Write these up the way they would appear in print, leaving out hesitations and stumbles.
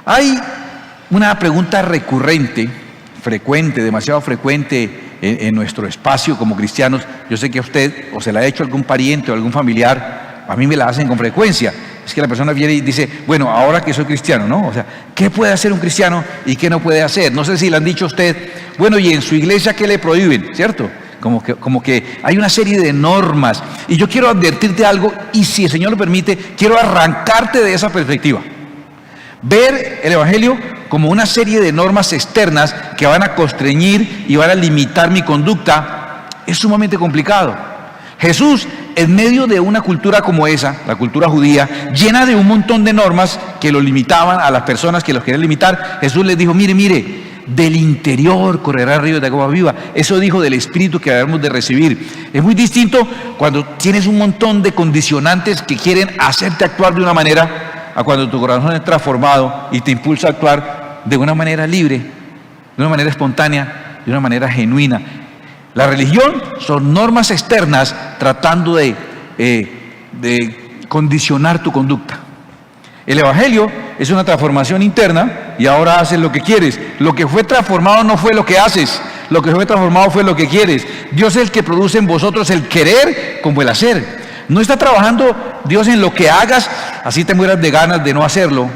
Hay una pregunta recurrente, frecuente, demasiado frecuente en nuestro espacio como cristianos. Yo sé que a usted o se la ha hecho algún pariente o algún familiar, a mí me la hacen con frecuencia. Es que la persona viene y dice, bueno, ahora que soy cristiano, ¿no? O sea, ¿qué puede hacer un cristiano y qué no puede hacer? No sé si le han dicho a usted, bueno, y en su iglesia, ¿qué le prohíben? ¿Cierto? Como que hay una serie de normas. Y yo quiero advertirte algo, y si el Señor lo permite, quiero arrancarte de esa perspectiva. Ver el Evangelio como una serie de normas externas que van a constreñir y van a limitar mi conducta es sumamente complicado. Jesús, en medio de una cultura como esa, la cultura judía, llena de un montón de normas que lo limitaban a las personas que los querían limitar, Jesús les dijo, mire, del interior correrá ríos de agua viva. Eso dijo del Espíritu que debemos de recibir. Es muy distinto cuando tienes un montón de condicionantes que quieren hacerte actuar de una manera, a cuando tu corazón es transformado y te impulsa a actuar de una manera libre, de una manera espontánea, de una manera genuina. La religión son normas externas tratando de condicionar tu conducta. El Evangelio es una transformación interna y ahora haces lo que quieres. Lo que fue transformado no fue lo que haces, lo que fue transformado fue lo que quieres. Dios es el que produce en vosotros el querer como el hacer. No está trabajando Dios en lo que hagas, así te mueras de ganas de no hacerlo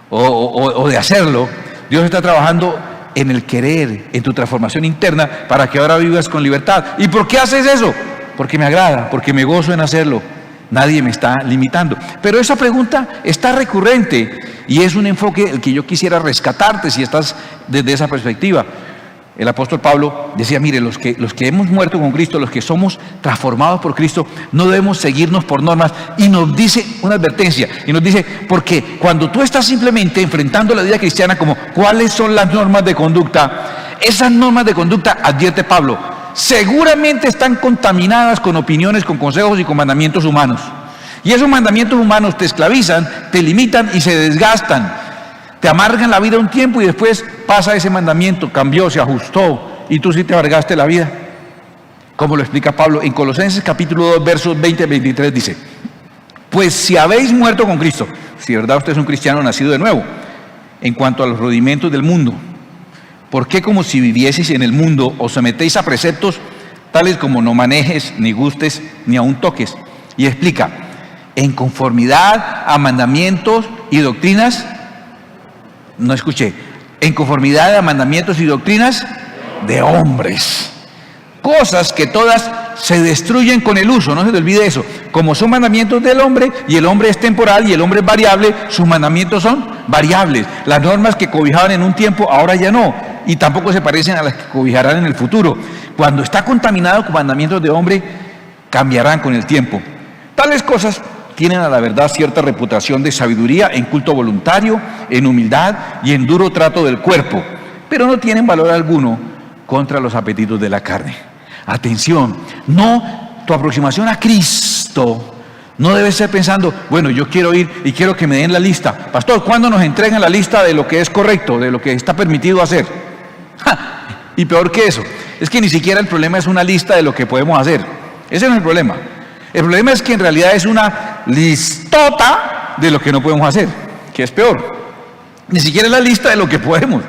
o de hacerlo. Dios está trabajando en el querer, en tu transformación interna, para que ahora vivas con libertad. ¿Y por qué haces eso? Porque me agrada, porque me gozo en hacerlo. Nadie me está limitando. Pero esa pregunta está recurrente y es un enfoque el que yo quisiera rescatarte si estás desde esa perspectiva. El apóstol Pablo decía, mire, los que hemos muerto con Cristo, los que somos transformados por Cristo, no debemos seguirnos por normas. Y nos dice una advertencia, y nos dice, porque cuando tú estás simplemente enfrentando la vida cristiana como cuáles son las normas de conducta, esas normas de conducta, advierte Pablo, seguramente están contaminadas con opiniones, con consejos y con mandamientos humanos. Y esos mandamientos humanos te esclavizan, te limitan y se desgastan. Te amargan la vida un tiempo y después pasa ese mandamiento, cambió, se ajustó y tú sí te amargaste la vida. Como lo explica Pablo en Colosenses capítulo 2, versos 20 y 23 dice, pues si habéis muerto con Cristo, si de verdad usted es un cristiano nacido de nuevo, en cuanto a los rudimentos del mundo, ¿por qué como si vivieseis en el mundo os sometéis a preceptos tales como no manejes, ni gustes, ni aun toques? Y explica, en conformidad a mandamientos y doctrinas, no escuché, en conformidad a mandamientos y doctrinas de hombres, cosas que todas se destruyen con el uso, no se te olvide eso, como son mandamientos del hombre y el hombre es temporal y el hombre es variable, sus mandamientos son variables. Las normas que cobijaban en un tiempo ahora ya no, y tampoco se parecen a las que cobijarán en el futuro. Cuando está contaminado con mandamientos de hombre, cambiarán con el tiempo. Tales cosas tienen a la verdad cierta reputación de sabiduría en culto voluntario, en humildad y en duro trato del cuerpo, pero no tienen valor alguno contra los apetitos de la carne. Atención, tu aproximación a Cristo no debe ser pensando, bueno, yo quiero ir y quiero que me den la lista. Pastor, ¿cuándo nos entregan la lista de lo que es correcto, de lo que está permitido hacer? Y peor que eso, es que ni siquiera el problema es una lista de lo que podemos hacer. Ese no es el problema. El problema es que en realidad es una listota de lo que no podemos hacer, que es peor. Ni siquiera es la lista de lo que podemos,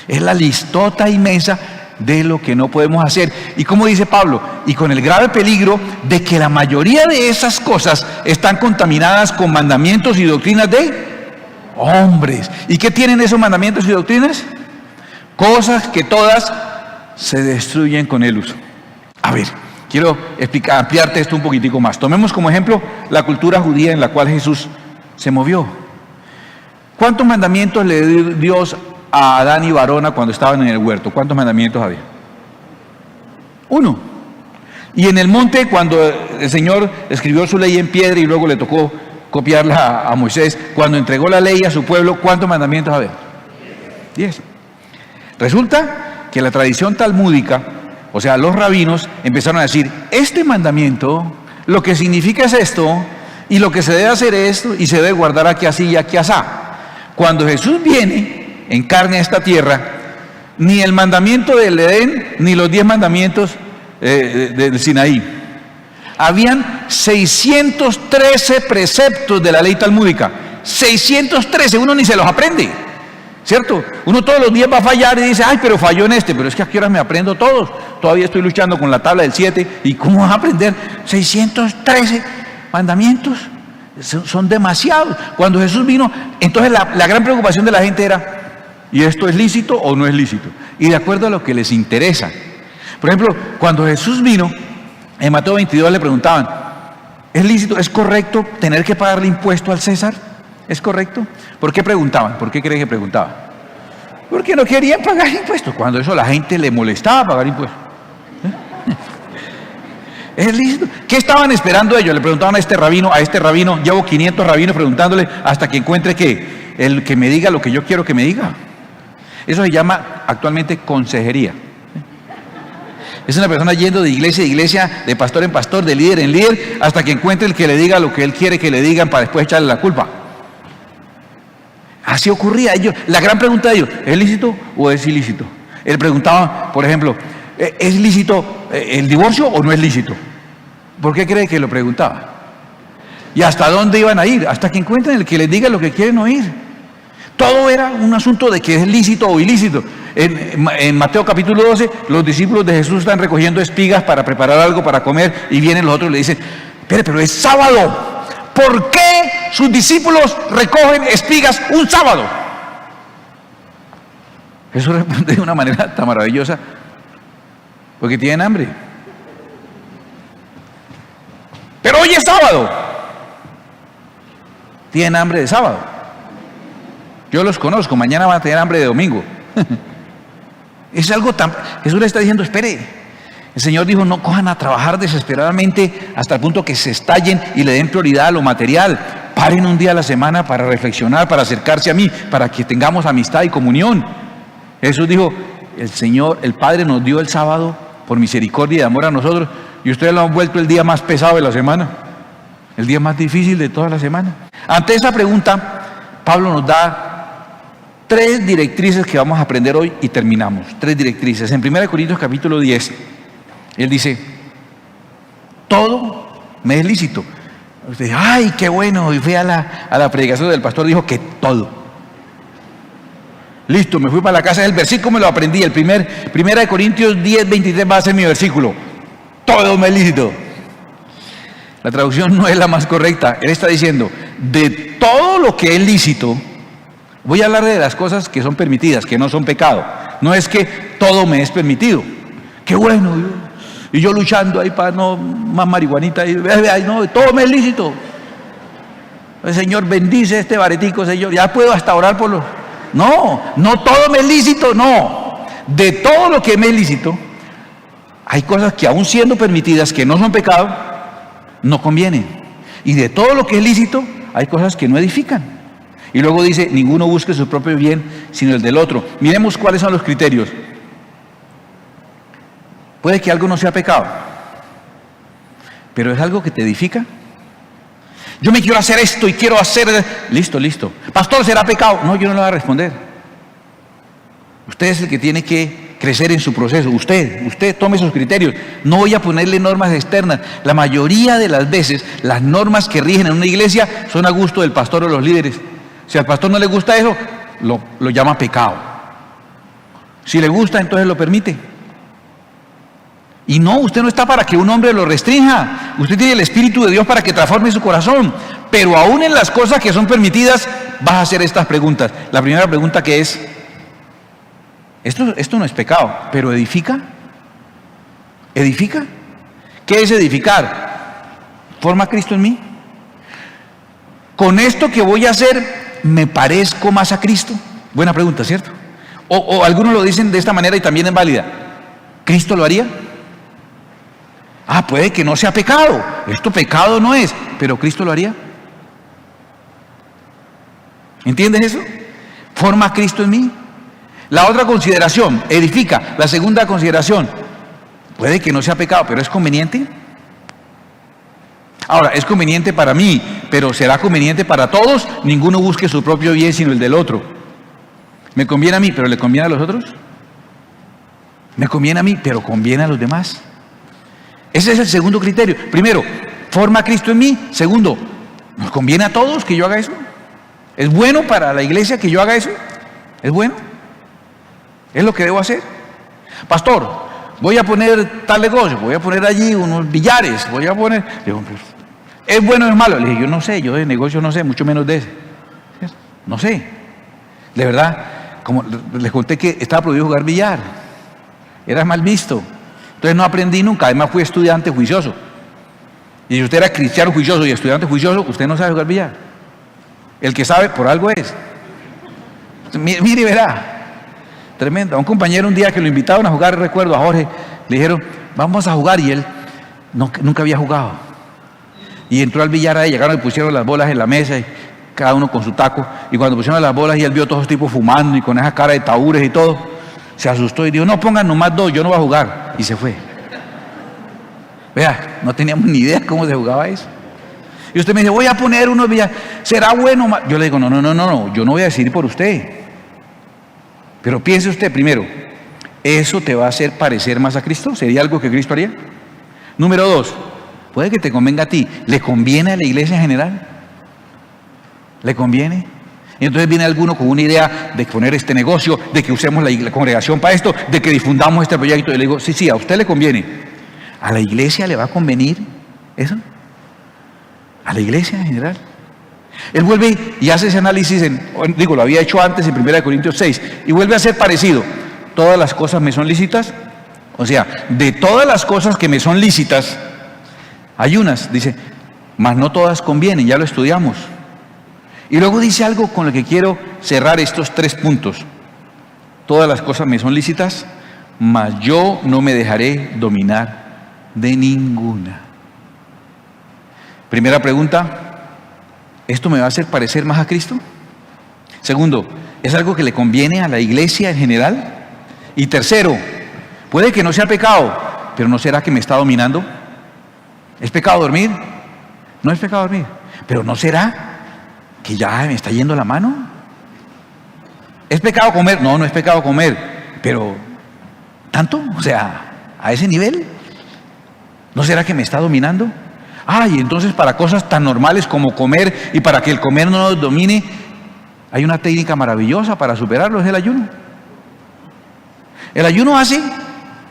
es la listota inmensa de lo que no podemos hacer. Y como dice Pablo, y con el grave peligro de que la mayoría de esas cosas están contaminadas con mandamientos y doctrinas de hombres. ¿Y qué tienen esos mandamientos y doctrinas? Cosas que todas se destruyen con el uso. A ver, quiero ampliarte esto un poquitico más. Tomemos como ejemplo la cultura judía en la cual Jesús se movió. ¿Cuántos mandamientos le dio Dios a Adán y Varona cuando estaban en el huerto? ¿Cuántos mandamientos había? 1. Y en el monte, cuando el Señor escribió su ley en piedra y luego le tocó copiarla a Moisés, cuando entregó la ley a su pueblo, ¿cuántos mandamientos había? 10. Resulta que la tradición talmúdica, o sea, los rabinos empezaron a decir, este mandamiento, lo que significa es esto, y lo que se debe hacer es esto, y se debe guardar aquí así y aquí asá. Cuando Jesús viene en carne a esta tierra, ni el mandamiento del Edén, ni los 10 mandamientos del Sinaí. Habían 613 preceptos de la ley talmúdica. 613, uno ni se los aprende, ¿cierto? Uno todos los días va a fallar y dice, ay, pero falló en este, pero es que a qué horas me aprendo todos. Todavía estoy luchando con la tabla del 7, ¿y cómo vas a aprender 613 mandamientos? Son demasiados. Cuando Jesús vino, entonces la gran preocupación de la gente era, ¿y esto es lícito o no es lícito? Y de acuerdo a lo que les interesa. Por ejemplo, cuando Jesús vino, en Mateo 22 le preguntaban, ¿es lícito, es correcto tener que pagarle impuesto al César? ¿Es correcto? ¿Por qué preguntaban? ¿Por qué creen que preguntaban? Porque no querían pagar impuestos. Cuando eso a la gente le molestaba pagar impuestos. ¿Es lícito? ¿Qué estaban esperando ellos? Le preguntaban a este rabino, llevo 500 rabinos preguntándole hasta que encuentre que el que me diga lo que yo quiero que me diga. Eso se llama actualmente consejería. Es una persona yendo de iglesia en iglesia, de pastor en pastor, de líder en líder, hasta que encuentre el que le diga lo que él quiere que le digan para después echarle la culpa. Así ocurría. La gran pregunta de ellos, ¿es lícito o es ilícito? Él preguntaba, por ejemplo, ¿es lícito el divorcio o no es lícito? ¿Por qué cree que lo preguntaba? ¿Y hasta dónde iban a ir? Hasta que encuentren el que les diga lo que quieren oír. Todo era un asunto de que es lícito o ilícito. En Mateo capítulo 12, los discípulos de Jesús están recogiendo espigas para preparar algo para comer y vienen los otros y le dicen, pero es sábado. ¿Por qué sus discípulos recogen espigas un sábado? Jesús responde de una manera tan maravillosa, porque tienen hambre. Pero hoy es sábado. Tienen hambre de sábado. Yo los conozco, mañana van a tener hambre de domingo. Es algo tan... Jesús le está diciendo, espere. El Señor dijo, no cojan a trabajar desesperadamente hasta el punto que se estallen y le den prioridad a lo material. Paren un día a la semana para reflexionar, para acercarse a mí, para que tengamos amistad y comunión. Jesús dijo, el Señor, el Padre nos dio el sábado por misericordia y amor a nosotros, y ustedes lo han vuelto el día más pesado de la semana, el día más difícil de toda la semana. Ante esa pregunta, Pablo nos da 3 directrices que vamos a aprender hoy y terminamos. 3 directrices. En 1 Corintios capítulo 10, él dice, todo me es lícito. Usted dice, ay, qué bueno, y fui a la predicación del pastor, dijo que todo. Listo, me fui para la casa, el versículo me lo aprendí, el 1 Corintios 10, 23 va a ser mi versículo. Todo me es lícito. La traducción no es la más correcta. Él está diciendo, de todo lo que es lícito, voy a hablar de las cosas que son permitidas, que no son pecado. No es que todo me es permitido. Qué bueno. Y yo luchando ahí para no más marihuanita. Y no, todo me es lícito. El Señor bendice este baretico, Señor. Ya puedo hasta orar por los... No todo me es lícito, no. De todo lo que me es lícito, hay cosas que aún siendo permitidas, que no son pecado, no convienen. Y de todo lo que es lícito, hay cosas que no edifican. Y luego dice, ninguno busque su propio bien, sino el del otro. Miremos cuáles son los criterios. Puede que algo no sea pecado, pero es algo que te edifica. Yo me quiero hacer esto y quiero hacer... Listo. Pastor, ¿será pecado? No, yo no le voy a responder. Usted es el que tiene que crecer en su proceso. Usted tome sus criterios. No voy a ponerle normas externas. La mayoría de las veces, las normas que rigen en una iglesia son a gusto del pastor o los líderes. Si al pastor no le gusta eso, lo llama pecado. Si le gusta, entonces lo permite. Y no, usted no está para que un hombre lo restrinja. Usted tiene el Espíritu de Dios para que transforme su corazón. Pero aún en las cosas que son permitidas, vas a hacer estas preguntas. La primera pregunta que es, esto no es pecado, pero ¿edifica? ¿Edifica? ¿Qué es edificar? ¿Forma a Cristo en mí? ¿Con esto que voy a hacer me parezco más a Cristo? Buena pregunta, ¿cierto? O algunos lo dicen de esta manera y también es válida. ¿Cristo lo haría? Puede que no sea pecado. Esto pecado no es, pero ¿Cristo lo haría? ¿Entiendes eso? ¿Forma a Cristo en mí? La otra consideración, edifica. La segunda consideración, puede que no sea pecado, pero ¿es conveniente? Ahora, es conveniente para mí, pero ¿será conveniente para todos? Ninguno busque su propio bien, sino el del otro. ¿Me conviene a mí, pero le conviene a los otros? ¿Me conviene a mí, pero conviene a los demás? Ese es el segundo criterio. Primero, ¿forma a Cristo en mí? Segundo, ¿nos conviene a todos que yo haga eso? ¿Es bueno para la iglesia que yo haga eso? ¿Es bueno? ¿Es lo que debo hacer? Pastor, voy a poner tal negocio, voy a poner allí unos billares, voy a poner... Digo, pues, ¿es bueno o es malo? Le dije, yo no sé, yo de negocio no sé, mucho menos de ese. No sé. De verdad, como les conté que estaba prohibido jugar billar. Era mal visto. Entonces no aprendí nunca, además fui estudiante juicioso. Y si usted era cristiano juicioso y estudiante juicioso, usted no sabe jugar billar. El que sabe, por algo es. Mire y verá. Tremendo. A un compañero un día que lo invitaron a jugar, recuerdo a Jorge, le dijeron, vamos a jugar, y él nunca había jugado. Y entró al billar ahí, llegaron y pusieron las bolas en la mesa, y cada uno con su taco, y cuando pusieron las bolas y él vio a todos los tipos fumando y con esa cara de tahúres y todo, se asustó y dijo, no, pongan nomás 2, yo no voy a jugar, y se fue. Vea, no teníamos ni idea cómo se jugaba eso. Y usted me dice, voy a poner unos billares, ¿será bueno? Yo le digo, no, yo no voy a decir por usted. Pero piense usted primero, ¿eso te va a hacer parecer más a Cristo? ¿Sería algo que Cristo haría? Número 2, puede que te convenga a ti, ¿le conviene a la iglesia en general? ¿Le conviene? Y entonces viene alguno con una idea de poner este negocio, de que usemos la congregación para esto, de que difundamos este proyecto. Y le digo, sí, a usted le conviene. ¿A la iglesia le va a convenir eso? ¿A la iglesia en general? Él vuelve y hace ese análisis, lo había hecho antes en 1 Corintios 6, y vuelve a ser parecido. ¿Todas las cosas me son lícitas? O sea, de todas las cosas que me son lícitas, hay unas, dice, mas no todas convienen, ya lo estudiamos. Y luego dice algo con lo que quiero cerrar estos 3 puntos. Todas las cosas me son lícitas, mas yo no me dejaré dominar de ninguna. Primera pregunta, ¿esto me va a hacer parecer más a Cristo? Segundo, ¿es algo que le conviene a la iglesia en general? Y tercero, puede que no sea pecado, pero ¿no será que me está dominando? ¿Es pecado dormir? No es pecado dormir, pero ¿no será que ya me está yendo la mano? ¿Es pecado comer? No es pecado comer, pero ¿tanto? O sea, ¿a ese nivel? ¿No será que me está dominando? Y entonces para cosas tan normales como comer, y para que el comer no nos domine, hay una técnica maravillosa para superarlo, es el ayuno. El ayuno hace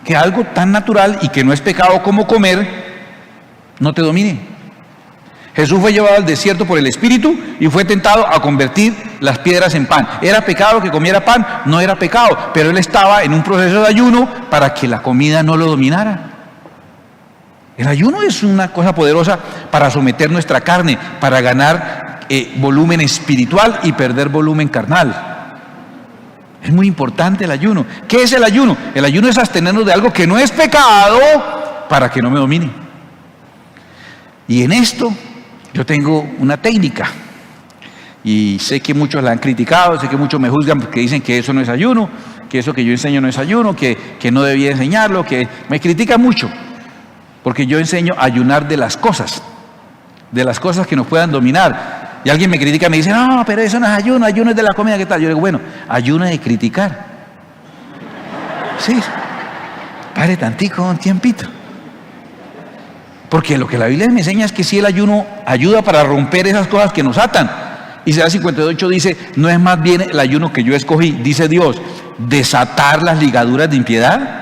que algo tan natural y que no es pecado como comer, no te domine. Jesús fue llevado al desierto por el Espíritu y fue tentado a convertir las piedras en pan. ¿Era pecado que comiera pan? No era pecado, pero él estaba en un proceso de ayuno para que la comida no lo dominara. El ayuno es una cosa poderosa para someter nuestra carne, para ganar volumen espiritual y perder volumen carnal. Es muy importante el ayuno. ¿Qué es el ayuno? El ayuno es abstenernos de algo que no es pecado para que no me domine. Y en esto yo tengo una técnica. Y sé que muchos la han criticado, sé que muchos me juzgan porque dicen que eso no es ayuno, que eso que yo enseño no es ayuno, que no debía enseñarlo, que me critican mucho. Porque yo enseño a ayunar de las cosas que nos puedan dominar. Y alguien me critica y me dice, no, pero eso no es ayuno, ayuno es de la comida, ¿qué tal? Yo digo, bueno, ayuno de criticar. Sí, pare tantico, un tiempito. Porque lo que la Biblia me enseña es que sí, el ayuno ayuda para romper esas cosas que nos atan. Isaías 58 dice, no es más bien el ayuno que yo escogí, dice Dios, desatar las ligaduras de impiedad,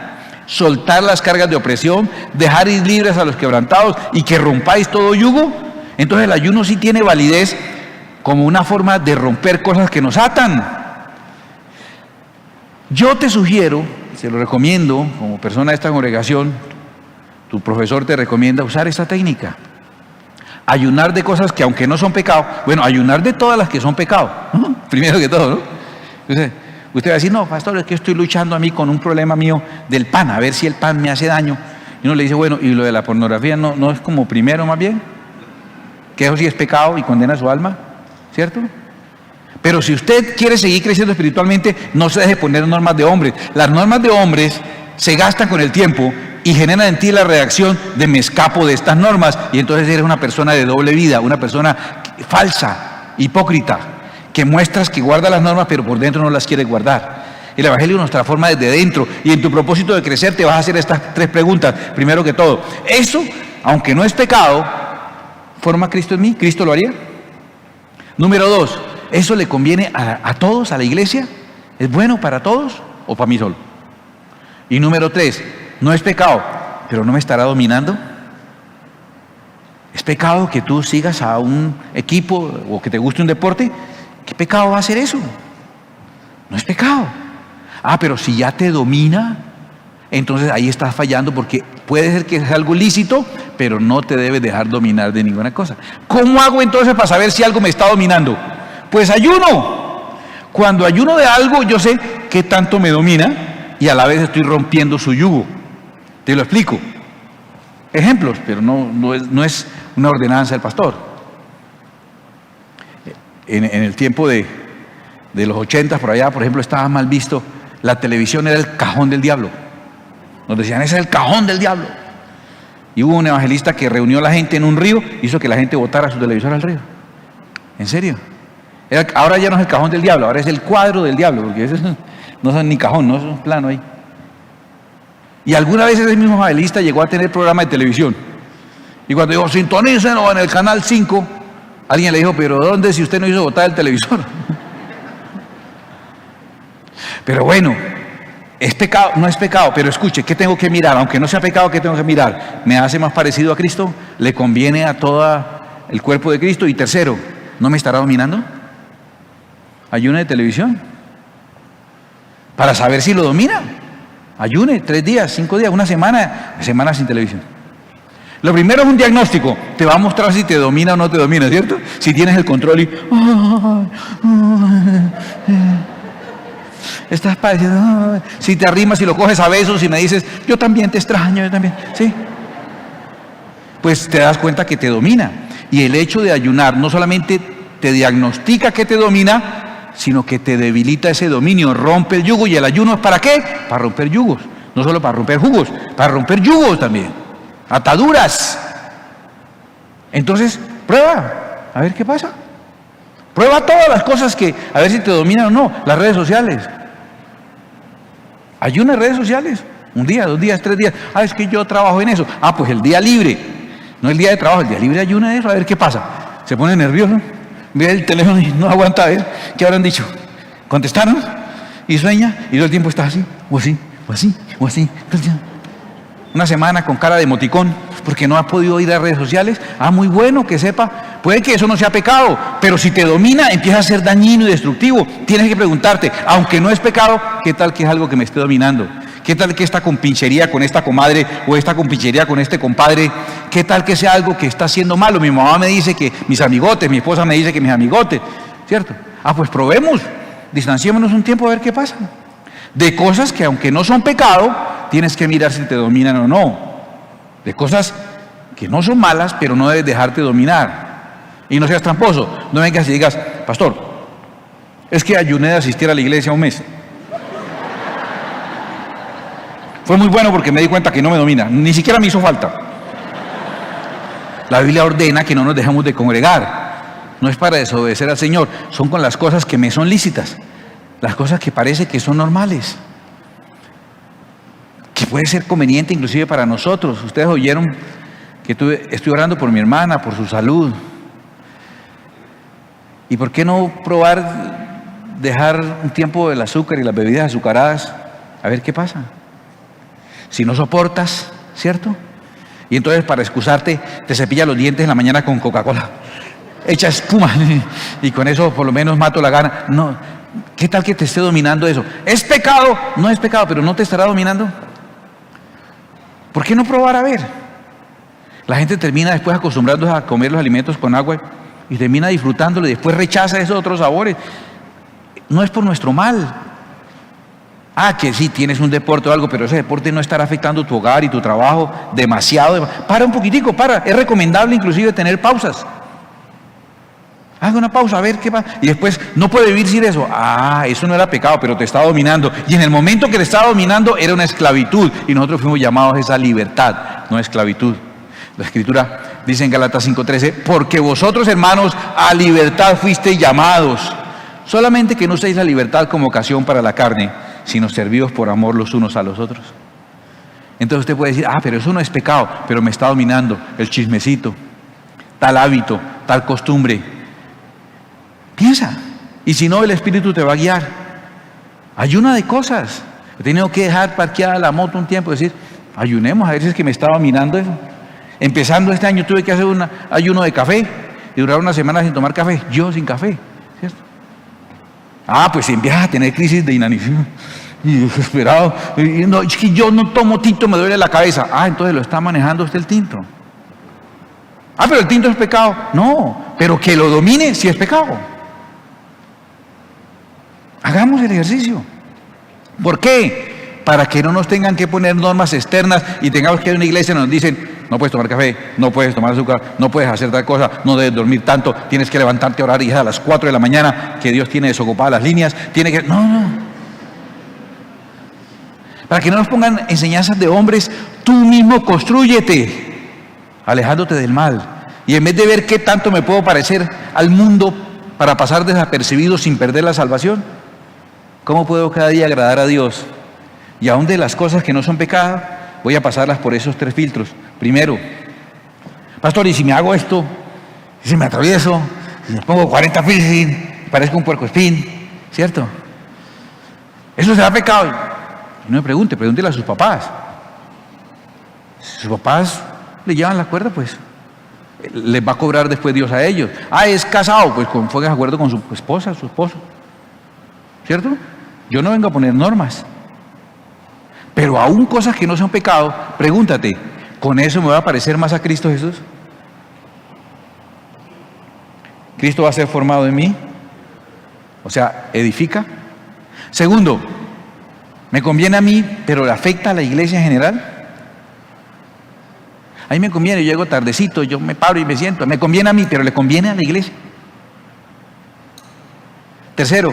soltar las cargas de opresión, dejar ir libres a los quebrantados y que rompáis todo yugo. Entonces el ayuno sí tiene validez como una forma de romper cosas que nos atan. Yo te sugiero, se lo recomiendo como persona de esta congregación, tu profesor te recomienda usar esta técnica. Ayunar de cosas que aunque no son pecado, bueno, ayunar de todas las que son pecado, ¿no? Primero que todo, ¿no? Entonces, usted va a decir, no, pastor, es que estoy luchando a mí con un problema mío del pan, a ver si el pan me hace daño. Y uno le dice, bueno, ¿y lo de la pornografía no es como primero más bien? Que eso sí es pecado y condena su alma, ¿cierto? Pero si usted quiere seguir creciendo espiritualmente, no se deje poner normas de hombres. Las normas de hombres se gastan con el tiempo y generan en ti la reacción de me escapo de estas normas, y entonces eres una persona de doble vida, una persona falsa, hipócrita, que muestras que guarda las normas pero por dentro no las quieres guardar. El Evangelio nos transforma desde dentro, y en tu propósito de crecer te vas a hacer estas 3 preguntas. Primero que todo, eso, aunque no es pecado, ¿forma Cristo en mí? ¿Cristo lo haría? Número 2, ¿eso le conviene a todos, a la iglesia? ¿Es bueno para todos o para mí solo? Y número 3, no es pecado, pero no me estará dominando. ¿Es pecado que tú sigas a un equipo o que te guste un deporte? ¿Qué pecado va a ser eso? No es pecado. Pero si ya te domina, entonces ahí estás fallando, porque puede ser que sea algo lícito, pero no te debes dejar dominar de ninguna cosa. ¿Cómo hago entonces para saber si algo me está dominando? Pues ayuno. Cuando ayuno de algo, yo sé qué tanto me domina y a la vez estoy rompiendo su yugo. Te lo explico. Ejemplos, pero no es una ordenanza del pastor. En el tiempo de los 80 por allá, por ejemplo, estaba mal visto. La televisión era el cajón del diablo. Nos decían, ese es el cajón del diablo. Y hubo un evangelista que reunió a la gente en un río, hizo que la gente botara su televisor al río. ¿En serio? Ahora ya no es el cajón del diablo, ahora es el cuadro del diablo, porque ese no son ni cajón, no es un plano ahí. Y alguna vez ese mismo evangelista llegó a tener programa de televisión. Y cuando dijo, sintonícenlo en el canal 5, alguien le dijo, pero ¿dónde si usted no hizo botar el televisor? Pero bueno, ¿es pecado? No es pecado, pero escuche, ¿qué tengo que mirar? Aunque no sea pecado, ¿qué tengo que mirar? ¿Me hace más parecido a Cristo? ¿Le conviene a todo el cuerpo de Cristo? Y tercero, ¿no me estará dominando? Ayune de televisión para saber si lo domina. Ayune 3 días, 5 días, una semana sin televisión. Lo primero es un diagnóstico, te va a mostrar si te domina o no te domina, ¿cierto? Si tienes el control y estás padeciendo, si te arrimas y lo coges a besos y me dices, yo también te extraño, yo también, ¿sí? Pues te das cuenta que te domina. Y el hecho de ayunar no solamente te diagnostica que te domina, sino que te debilita ese dominio, rompe el yugo. ¿Y el ayuno es para qué? Para romper yugos, no solo para romper jugos, para romper yugos también, ataduras. Entonces, prueba, a ver qué pasa. Prueba todas las cosas a ver si te dominan o no. Las redes sociales. Ayuna en redes sociales, 1 día, 2 días, 3 días. Es que yo trabajo en eso. Pues el día libre, no el día de trabajo, el día libre ayuna eso, a ver qué pasa. Se pone nervioso, ve el teléfono y no aguanta, a ver qué habrán dicho. Contestaron y sueña y todo el tiempo está así, o así, o así, o así. Una semana con cara de emoticón porque no ha podido ir a redes sociales. Muy bueno que sepa. Puede que eso no sea pecado, pero si te domina empieza a ser dañino y destructivo. Tienes que preguntarte, aunque no es pecado, ¿qué tal que es algo que me esté dominando? ¿Qué tal que esta compinchería con esta comadre o esta compinchería con este compadre? ¿Qué tal que sea algo que está haciendo malo? Mi mamá me dice que mis amigotes, mi esposa me dice que mis amigotes, ¿cierto? Pues probemos, distanciémonos un tiempo a ver qué pasa. De cosas que aunque no son pecado, tienes que mirar si te dominan o no. De cosas que no son malas, pero no debes dejarte dominar. Y no seas tramposo, no vengas y digas, pastor, es que ayuné de asistir a la iglesia 1 mes. Fue muy bueno porque me di cuenta que no me domina, ni siquiera me hizo falta. La Biblia ordena que no nos dejemos de congregar. No es para desobedecer al Señor, son con las cosas que me son lícitas, las cosas que parece que son normales, que puede ser conveniente inclusive para nosotros. Ustedes oyeron que estoy orando por mi hermana, por su salud. ¿Y por qué no probar dejar un tiempo el azúcar y las bebidas azucaradas? A ver qué pasa. Si no soportas, ¿cierto? Y entonces para excusarte te cepillas los dientes en la mañana con Coca-Cola, echa espuma y con eso por lo menos mato la gana. No, ¿qué tal que te esté dominando eso? ¿Es pecado? No es pecado, pero ¿no te estará dominando? ¿Por qué no probar a ver? La gente termina después acostumbrándose a comer los alimentos con agua y termina disfrutándolo y después rechaza esos otros sabores. No es por nuestro mal. Que sí, tienes un deporte o algo, pero ese deporte no estará afectando tu hogar y tu trabajo demasiado. Para un poquitico, para. Es recomendable inclusive tener pausas. Haga una pausa, a ver qué pasa. Y después, no puede vivir sin eso. Eso no era pecado, pero te estaba dominando. Y en el momento que te estaba dominando, era una esclavitud. Y nosotros fuimos llamados a esa libertad, no esclavitud. La Escritura dice en Gálatas 5:13, porque vosotros, hermanos, a libertad fuisteis llamados. Solamente que no uséis la libertad como ocasión para la carne, sino servidos por amor los unos a los otros. Entonces usted puede decir, pero eso no es pecado, pero me está dominando el chismecito, tal hábito, tal costumbre. Piensa, Y si no, el Espíritu te va a guiar. Ayuna de cosas. He tenido que dejar parqueada la moto un tiempo y decir, ayunemos, a veces que me estaba mirando eso. Empezando este año tuve que hacer un ayuno de café y durar una semana sin tomar café, yo sin café, ¿cierto? Pues empiezas a tener crisis de inanición y desesperado. No, es que yo no tomo tinto, me duele la cabeza. Entonces lo está manejando usted el tinto. Pero el tinto es pecado. No, pero que lo domine sí es pecado. Hagamos el ejercicio. ¿Por qué? Para que no nos tengan que poner normas externas y tengamos que ir a una iglesia y nos dicen, no puedes tomar café, no puedes tomar azúcar, no puedes hacer tal cosa, no debes dormir tanto, tienes que levantarte a orar y es a las 4 de la mañana que Dios tiene desocupadas las líneas, tiene que... No. Para que no nos pongan enseñanzas de hombres, tú mismo constrúyete, alejándote del mal. Y en vez de ver qué tanto me puedo parecer al mundo para pasar desapercibido sin perder la salvación, ¿cómo puedo cada día agradar a Dios? Y aún de las cosas que no son pecado, voy a pasarlas por esos 3 filtros. Primero, pastor, y si me hago esto, y si me atravieso, y me pongo 40 piercing, parezco un puercoespín, ¿cierto? ¿Eso será pecado? No me pregúntele a sus papás. Si sus papás le llevan la cuerda, pues les va a cobrar después Dios a ellos. Es casado, pues fue de acuerdo con su esposa, su esposo, ¿cierto? Yo no vengo a poner normas. Pero aún cosas que no son pecado, pregúntate, ¿con eso me va a parecer más a Cristo Jesús? ¿Cristo va a ser formado en mí? O sea, edifica. Segundo, ¿me conviene a mí, pero le afecta a la iglesia en general? A mí me conviene, yo llego tardecito, yo me paro y me siento. Me conviene a mí, pero le conviene a la iglesia. Tercero,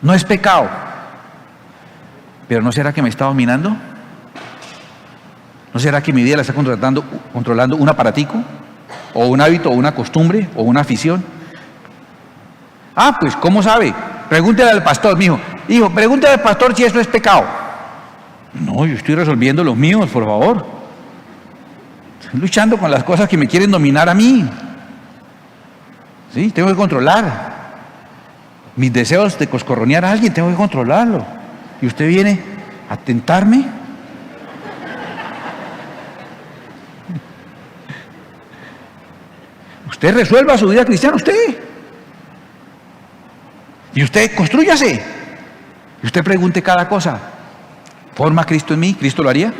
no es pecado, pero ¿no será que me está dominando? ¿No será que mi vida la está controlando un aparatico? ¿O un hábito, o una costumbre, o una afición? Pues ¿cómo sabe? Pregúntele al pastor, mijo. Hijo, pregúntale al pastor si eso es pecado. No, yo estoy resolviendo los míos, por favor. Estoy luchando con las cosas que me quieren dominar a mí. Sí, tengo que controlar. Mis deseos de coscorronear a alguien, tengo que controlarlo. Y usted viene a tentarme. Usted resuelva su vida cristiana, usted. Y usted constrúyase. Y usted pregunte cada cosa. ¿Forma Cristo en mí? ¿Cristo lo haría?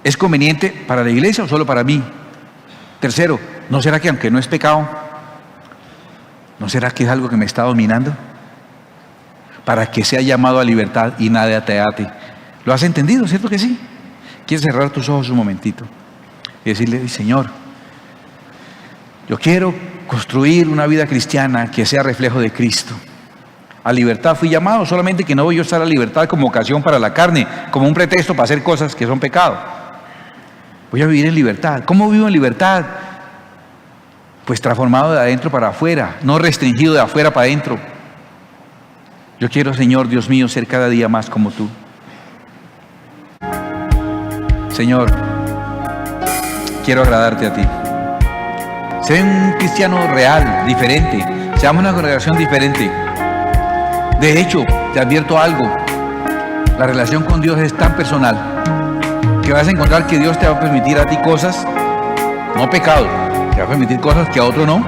¿Es conveniente para la iglesia o solo para mí? Tercero, ¿no será que aunque no es pecado, no será que es algo que me está dominando? Para que sea llamado a libertad y nada te ate. ¿Lo has entendido? ¿Cierto que sí? ¿Quieres cerrar tus ojos un momentito y decirle, Señor, yo quiero construir una vida cristiana que sea reflejo de Cristo? A libertad fui llamado, solamente que no voy a usar la libertad como ocasión para la carne, como un pretexto para hacer cosas que son pecado. Voy a vivir en libertad. ¿Cómo vivo en libertad? Pues transformado de adentro para afuera, no restringido de afuera para adentro. Yo quiero, Señor, Dios mío, ser cada día más como tú. Señor, quiero agradarte a ti. Sé un cristiano real, diferente. Seamos una congregación diferente. De hecho, te advierto algo. La relación con Dios es tan personal que vas a encontrar que Dios te va a permitir a ti cosas, no pecado, te va a permitir cosas que a otro no,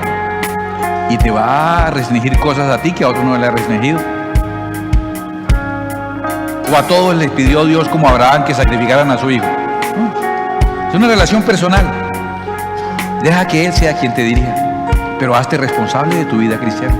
y te va a restringir cosas a ti que a otro no le ha restringido. O a todos les pidió Dios, como a Abraham, que sacrificaran a su hijo. Es una relación personal. Deja que Él sea quien te dirija, pero hazte responsable de tu vida cristiana.